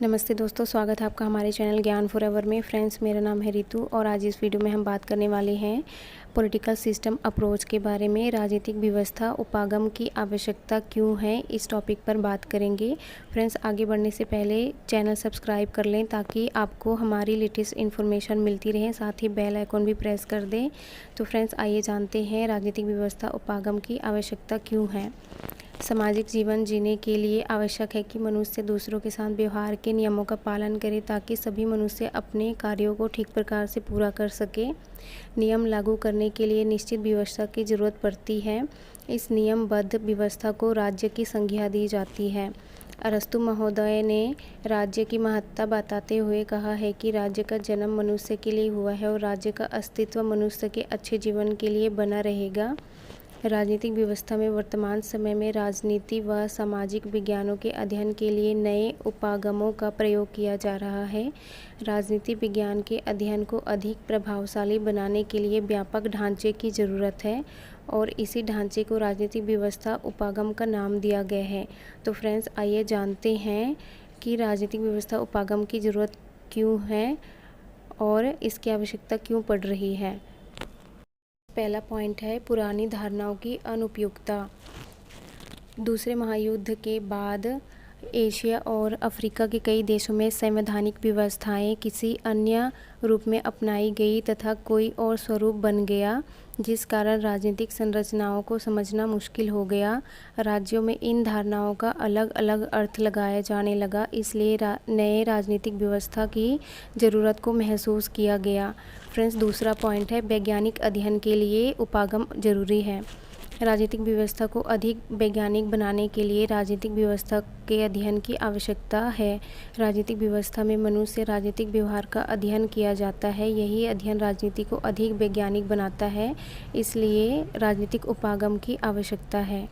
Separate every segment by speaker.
Speaker 1: नमस्ते दोस्तों, स्वागत है आपका हमारे चैनल ज्ञान फॉरएवर में। फ्रेंड्स, मेरा नाम है रितु और आज इस वीडियो में हम बात करने वाले हैं पॉलिटिकल सिस्टम अप्रोच के बारे में। राजनीतिक व्यवस्था उपागम की आवश्यकता क्यों है, इस टॉपिक पर बात करेंगे। फ्रेंड्स, आगे बढ़ने से पहले चैनल सब्सक्राइब कर लें ताकि आपको हमारी लेटेस्ट इन्फॉर्मेशन मिलती रहे, साथ ही बेल आइकॉन भी प्रेस कर दें। तो फ्रेंड्स, आइए जानते हैं राजनीतिक व्यवस्था उपागम की आवश्यकता क्यों है। सामाजिक जीवन जीने के लिए आवश्यक है कि मनुष्य दूसरों के साथ व्यवहार के नियमों का पालन करे ताकि सभी मनुष्य अपने कार्यों को ठीक प्रकार से पूरा कर सके। नियम लागू करने के लिए निश्चित व्यवस्था की जरूरत पड़ती है। इस नियमबद्ध व्यवस्था को राज्य की संज्ञा दी जाती है। अरस्तु महोदय ने राज्य की महत्ता बताते हुए कहा है कि राज्य का जन्म मनुष्य के लिए हुआ है और राज्य का अस्तित्व मनुष्य के अच्छे जीवन के लिए बना रहेगा। राजनीतिक व्यवस्था में वर्तमान समय में राजनीति व सामाजिक विज्ञानों के अध्ययन के लिए नए उपागमों का प्रयोग किया जा रहा है। राजनीति विज्ञान के अध्ययन को अधिक प्रभावशाली बनाने के लिए व्यापक ढांचे की ज़रूरत है और इसी ढांचे को राजनीतिक व्यवस्था उपागम का नाम दिया गया है। तो फ्रेंड्स, आइए जानते हैं कि राजनीतिक व्यवस्था उपागम की ज़रूरत क्यों है और इसकी आवश्यकता क्यों पड़ रही है। पहला पॉइंट है पुरानी धारणाओं की अनुपयुक्तता। दूसरे महायुद्ध के बाद एशिया और अफ्रीका के कई देशों में संवैधानिक व्यवस्थाएं किसी अन्य रूप में अपनाई गई तथा कोई और स्वरूप बन गया, जिस कारण राजनीतिक संरचनाओं को समझना मुश्किल हो गया। राज्यों में इन धारणाओं का अलग अलग अर्थ लगाया जाने लगा, इसलिए नए राजनीतिक व्यवस्था की ज़रूरत को महसूस किया गया। फ्रेंड्स, दूसरा पॉइंट है वैज्ञानिक अध्ययन के लिए उपागम जरूरी है। राजनीतिक व्यवस्था को अधिक वैज्ञानिक बनाने के लिए राजनीतिक व्यवस्था के अध्ययन की आवश्यकता है। राजनीतिक व्यवस्था में मनुष्य राजनीतिक व्यवहार का अध्ययन किया जाता है। यही अध्ययन राजनीति को अधिक वैज्ञानिक बनाता है, इसलिए राजनीतिक उपागम की आवश्यकता है।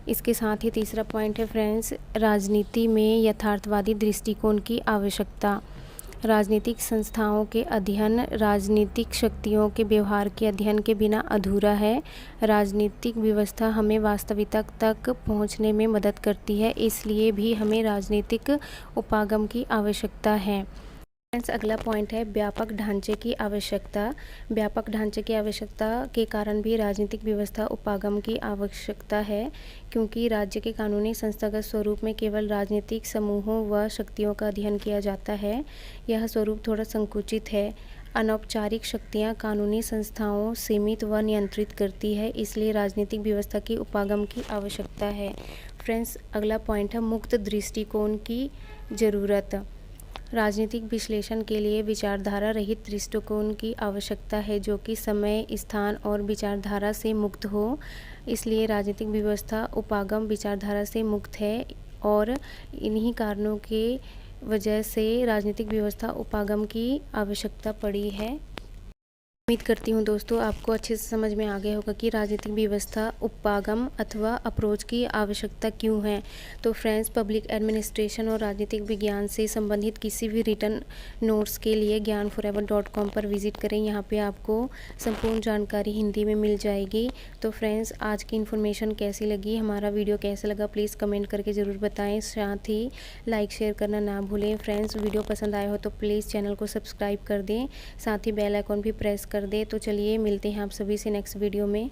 Speaker 1: इसके साथ ही तीसरा पॉइंट है फ्रेंड्स, राजनीति में यथार्थवादी दृष्टिकोण की आवश्यकता। राजनीतिक संस्थाओं के अध्ययन राजनीतिक शक्तियों के व्यवहार के अध्ययन के बिना अधूरा है। राजनीतिक व्यवस्था हमें वास्तविकता तक पहुंचने में मदद करती है, इसलिए भी हमें राजनीतिक उपागम की आवश्यकता है। फ्रेंड्स, अगला पॉइंट है व्यापक ढांचे की आवश्यकता। व्यापक ढांचे की आवश्यकता के कारण भी राजनीतिक व्यवस्था उपागम की आवश्यकता है, क्योंकि राज्य के कानूनी संस्थागत स्वरूप में केवल राजनीतिक समूहों व शक्तियों का अध्ययन किया जाता है। यह स्वरूप थोड़ा संकुचित है। अनौपचारिक शक्तियाँ कानूनी संस्थाओं सीमित व नियंत्रित करती है, इसलिए राजनीतिक व्यवस्था की उपागम की आवश्यकता है। फ्रेंड्स, अगला पॉइंट है मुक्त दृष्टिकोण की ज़रूरत। राजनीतिक विश्लेषण के लिए विचारधारा रहित दृष्टिकोण की आवश्यकता है, जो कि समय, स्थान और विचारधारा से मुक्त हो। इसलिए राजनीतिक व्यवस्था उपागम विचारधारा से मुक्त है और इन्हीं कारणों के वजह से राजनीतिक व्यवस्था उपागम की आवश्यकता पड़ी है। उम्मीद करती हूँ दोस्तों आपको अच्छे से समझ में आ गया होगा कि राजनीतिक व्यवस्था उपागम अथवा अप्रोच की आवश्यकता क्यों है। तो फ्रेंड्स, पब्लिक एडमिनिस्ट्रेशन और राजनीतिक विज्ञान से संबंधित किसी भी रिटर्न नोट्स के लिए ज्ञानफॉरएवर.com पर विजिट करें। यहाँ पे आपको संपूर्ण जानकारी हिंदी में मिल जाएगी। तो फ्रेंड्स, आज की इन्फॉर्मेशन कैसी लगी, हमारा वीडियो कैसा लगा, प्लीज़ कमेंट करके ज़रूर बताएँ। साथ ही लाइक शेयर करना ना भूलें। फ्रेंड्स, वीडियो पसंद आया हो तो प्लीज़ चैनल को सब्सक्राइब कर दें, साथ ही बेल आइकॉन भी प्रेस कर दे। तो चलिए मिलते हैं आप सभी से नेक्स्ट वीडियो में।